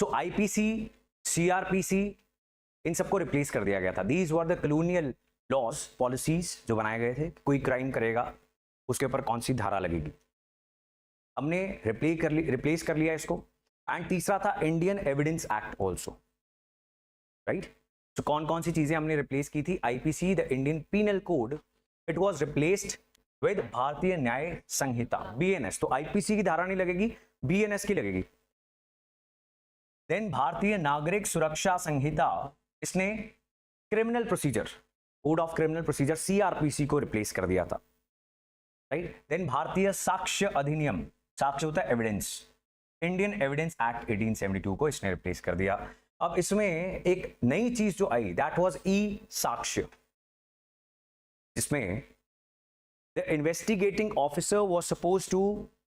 सो IPC, CrPC, इन सबको replace कर दिया गया था। These were the colonial laws, policies जो बनाए गए थे। कोई क्राइम करेगा उसके ऊपर कौन सी धारा लगेगी, हमने रिप्लेस कर लिया इसको। एंड तीसरा था Indian evidence act also, right. तो कौन कौन सी चीजें हमने रिप्लेस की थी? IPC, the Indian penal code, it was replaced with Bharatiya Nyaya Samhita, BNS. तो आईपीसी की धारा नहीं लगेगी, बीएनएस की लगेगी। देन भारतीय नागरिक सुरक्षा संहिता, इसने criminal procedure, code of criminal procedure, CrPC को रिप्लेस कर दिया था, राइट। देन भारतीय साक्ष्य अधिनियम, साक्ष्य होता है एविडेंस, इंडियन एविडेंस एक्ट 1872 को इसने रिप्लेस कर दिया। अब इसमें एक नई चीज जो आई, दैट वाज ई साक्ष्य, जिसमें the investigating officer was suppose to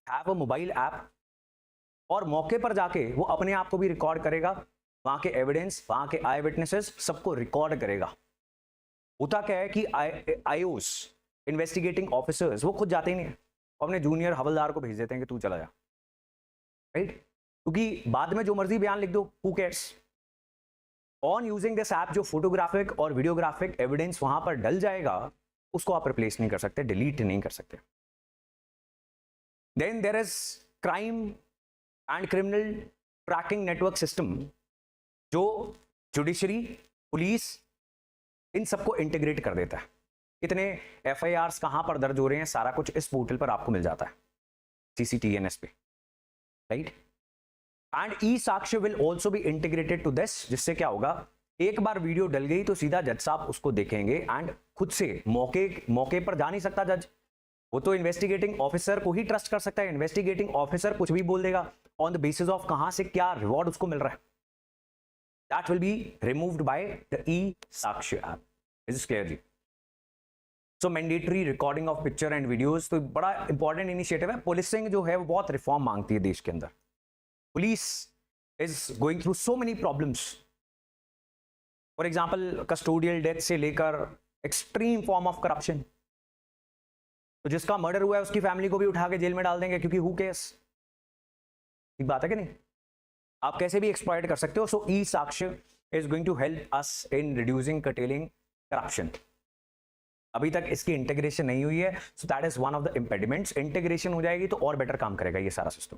have a mobile app, और मौके पर जाके वो अपने आप को भी रिकॉर्ड करेगा, वहां के एविडेंस, वहां के आई विटनेसेस सबको रिकॉर्ड करेगा। होता क्या है कि आईओस, इन्वेस्टिगेटिंग ऑफिसर्स, वो खुद जाते ही नहीं है, अपने जूनियर हवलदार को भेज देते हैं कि तू चला जा, राइट। क्योंकि बाद में जो मर्जी बयान लिख दो, who cares. On using this app जो फोटोग्राफिक और वीडियोग्राफिक एविडेंस वहां पर डल जाएगा, उसको आप रिप्लेस नहीं कर सकते, डिलीट नहीं कर सकते। Then there is crime and criminal tracking network system, जो जुडिशरी, पुलिस, इन सबको इंटीग्रेट कर देता है। कितने एफआईआर्स कहां पर दर्ज हो रहे हैं, सारा कुछ इस पोर्टल पर आपको मिल जाता है, सीसीटीएनएस पे, right. And e Sakshya will also be integrated to this, जिससे क्या होगा, एक बार वीडियो डल गई तो सीधा जज साहब उसको देखेंगे, एंड खुद से मौके पर जा नहीं सकता जज, वो तो इन्वेस्टिगेटिंग ऑफिसर को ही ट्रस्ट कर सकता है। इन्वेस्टिगेटिंग ऑफिसर कुछ भी बोल देगा ऑन द बेसिस ऑफ कहां से क्या रिवॉर्ड उसको मिल रहा है, that will be removed by the e Sakshya app. Is it clear जी? So mandatory recording of picture and videos, तो बड़ा इंपॉर्टेंट इनिशिएटिव है। पुलिसिंग जो है वो बहुत रिफॉर्म मांगती है देश के अंदर। Police is going through so many problems, for example custodial death से लेकर एक्सट्रीम फॉर्म ऑफ करप्शन। तो जिसका मर्डर हुआ है उसकी फैमिली को भी उठा के जेल में डाल देंगे, क्योंकि हु केयर्स। ठीक बात है कि नहीं? आप कैसे भी एक्सप्लॉइट कर सकते हो। So e Sakshya is going to help us in reducing, curtailing corruption. अभी तक इसकी इंटीग्रेशन नहीं हुई है, so that is one of the impediments. Integration हो जाएगी तो और बेटर काम करेगा ये सारा सिस्टम।